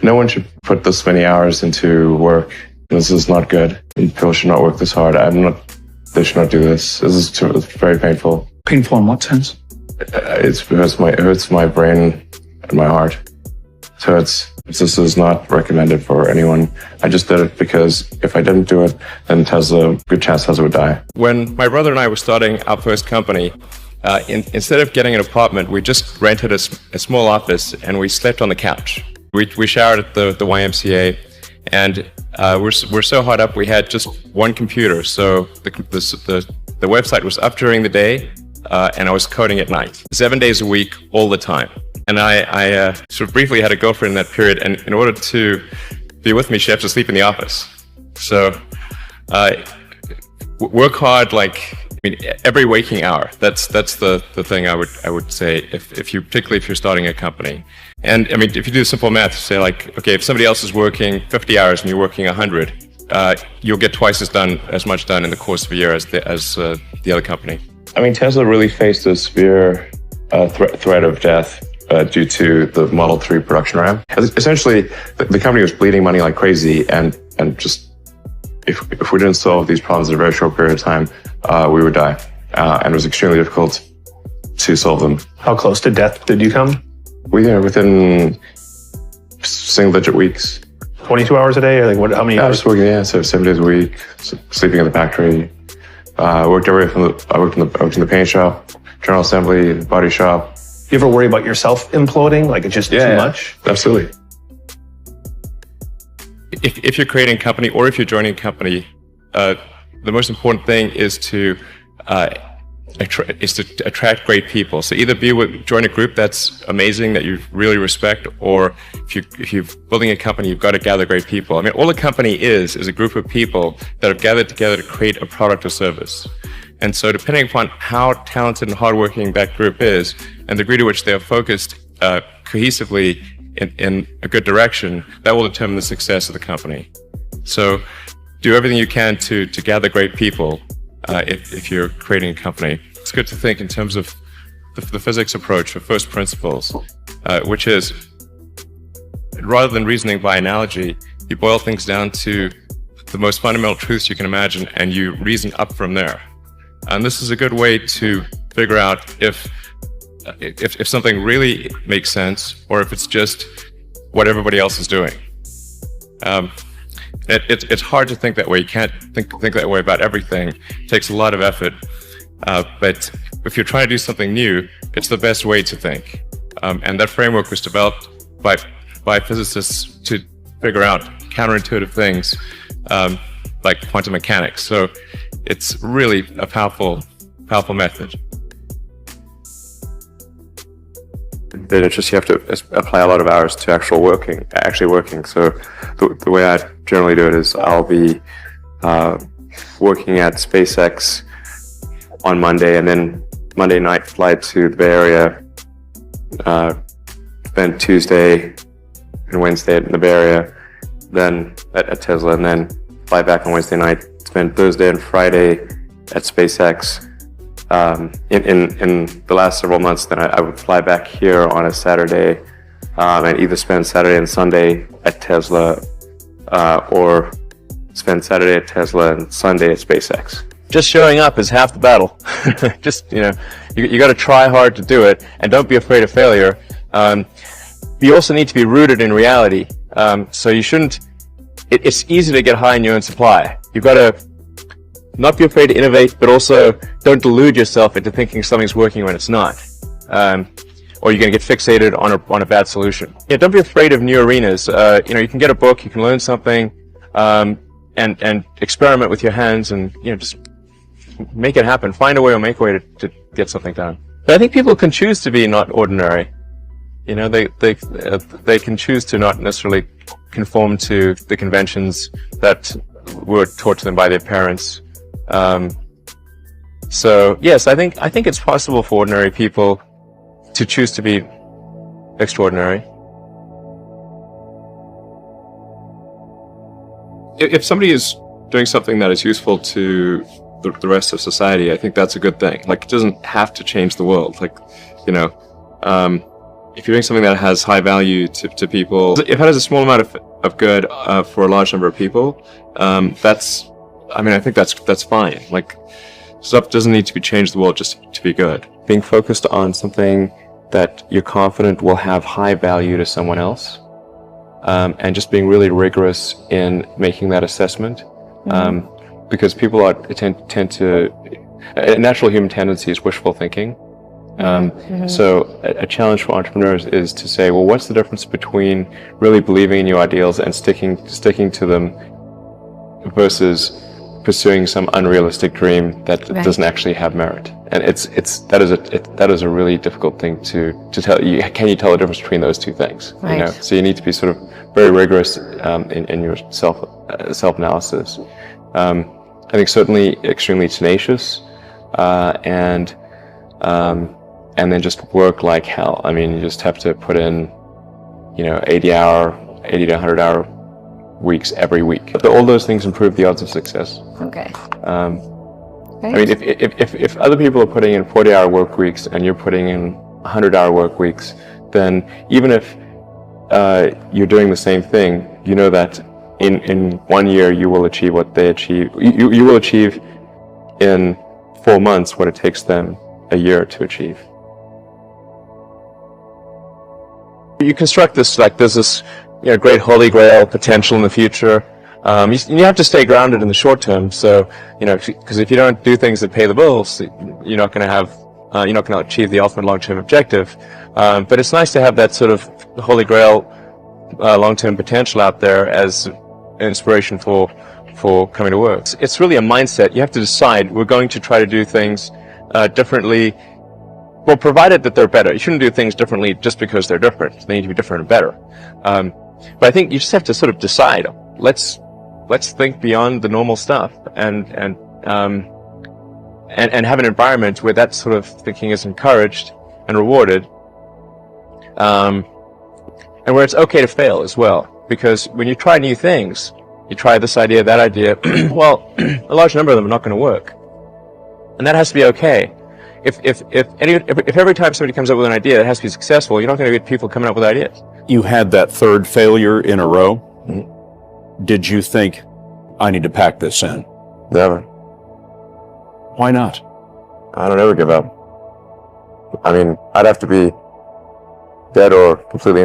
No one should put this many hours into work. This is not good. People should not work this hard. They should not do this. It's very painful. Painful in what sense? It hurts my brain and my heart. So this is not recommended for anyone. I just did it because if I didn't do it, then good chance Tesla would die. When my brother and I were starting our first company, instead of getting an apartment, we just rented a small office and we slept on the couch. We showered at the YMCA, and we're so hot up we had just one computer. So the website was up during the day, and I was coding at night, 7 days a week, all the time. And I sort of briefly had a girlfriend in that period, and in order to be with me, she had to sleep in the office. So work hard, every waking hour. That's the thing I would say, particularly if you're starting a company. And if you do simple math, say okay, if somebody else is working 50 hours and you're working 100, you'll get twice as much done in the course of a year as the other company. Tesla really faced a severe threat of death due to the Model 3 production ramp. Essentially, the company was bleeding money like crazy, and just if we didn't solve these problems in a very short period of time, we would die. And it was extremely difficult to solve them. How close to death did you come? Within single-digit weeks. 22 hours a day? Or how many hours? Just working, so 7 days a week, sleeping in the factory. I worked in the paint shop, general assembly, body shop. You ever worry about yourself imploding? It's just too much? Absolutely. If you're creating a company or if you're joining a company, the most important thing is to attract great people. So either join a group that's amazing, that you really respect, or if you're building a company, you've got to gather great people. All a company is a group of people that have gathered together to create a product or service. And so depending upon how talented and hardworking that group is, and the degree to which they are focused cohesively in a good direction, that will determine the success of the company. So do everything you can to gather great people if you're creating a company. It's good to think in terms of the physics approach or first principles, which is, rather than reasoning by analogy, you boil things down to the most fundamental truths you can imagine, and you reason up from there. And this is a good way to figure out if something really makes sense, or if it's just what everybody else is doing. It's hard to think that way. You can't think that way about everything. It takes a lot of effort. But if you're trying to do something new, it's the best way to think. And that framework was developed by physicists to figure out counterintuitive things like quantum mechanics. So it's really a powerful method. Then it's just you have to apply a lot of hours to actually working. So the way I generally do it is I'll be working at SpaceX on Monday, and then Monday night fly to the Bay Area, spend Tuesday and Wednesday in the Bay Area, then at Tesla, and then fly back on Wednesday night, spend Thursday and Friday at SpaceX. In the last several months, then I would fly back here on a Saturday and either spend Saturday and Sunday at Tesla or spend Saturday at Tesla and Sunday at SpaceX. Just showing up is half the battle. Just, you got to try hard to do it, and don't be afraid of failure. You also need to be rooted in reality. So you shouldn't, it's easy to get high in your own supply. You've got to not be afraid to innovate, but also don't delude yourself into thinking something's working when it's not. Or you're going to get fixated on a bad solution. Yeah, don't be afraid of new arenas. You can get a book, you can learn something, and experiment with your hands, and just make it happen. Find a way or make a way to get something done. But I think people can choose to be not ordinary. They can choose to not necessarily conform to the conventions that were taught to them by their parents. So yes, I think it's possible for ordinary people to choose to be extraordinary. If somebody is doing something that is useful to the rest of society, I think that's a good thing. It doesn't have to change the world. if you're doing something that has high value to people, if it has a small amount of good for a large number of people, I think that's fine. Like, stuff doesn't need to be changed the world just to be good. Being focused on something that you're confident will have high value to someone else, and just being really rigorous in making that assessment, because people tend to, a natural human tendency is wishful thinking. So a challenge for entrepreneurs is to say, well, what's the difference between really believing in your ideals and sticking to them versus pursuing some unrealistic dream that doesn't actually have merit? And that is a really difficult thing to tell. Can you tell the difference between those two things? Right. You know? So you need to be sort of very rigorous in your self-analysis. I think certainly extremely tenacious, and then just work like hell. I mean, you just have to put in, 80 to 100 hour weeks every week. But all those things improve the odds of success. Okay. I mean, if other people are putting in 40-hour work weeks and you're putting in 100-hour work weeks, then even if you're doing the same thing, you know that in 1 year you will achieve what they achieve. You will achieve in 4 months what it takes them a year to achieve. You construct this like there's this great holy grail potential in the future. You have to stay grounded in the short term. So because if you don't do things that pay the bills, you're not going to achieve the ultimate long-term objective. But it's nice to have that sort of holy grail long-term potential out there as an inspiration for coming to work. It's really a mindset. You have to decide we're going to try to do things differently. Well, provided that they're better. You shouldn't do things differently just because they're different. They need to be different and better. But I think you just have to sort of decide. Let's think beyond the normal stuff and have an environment where that sort of thinking is encouraged and rewarded, and where it's okay to fail as well. Because when you try new things, you try this idea, that idea. Well, a large number of them are not going to work, and that has to be okay. If every time somebody comes up with an idea, it has to be successful, you're not going to get people coming up with ideas. You had that third failure in a row. Did you think, I need to pack this in? Never. Why not? I don't ever give up. I mean, I'd have to be dead or completely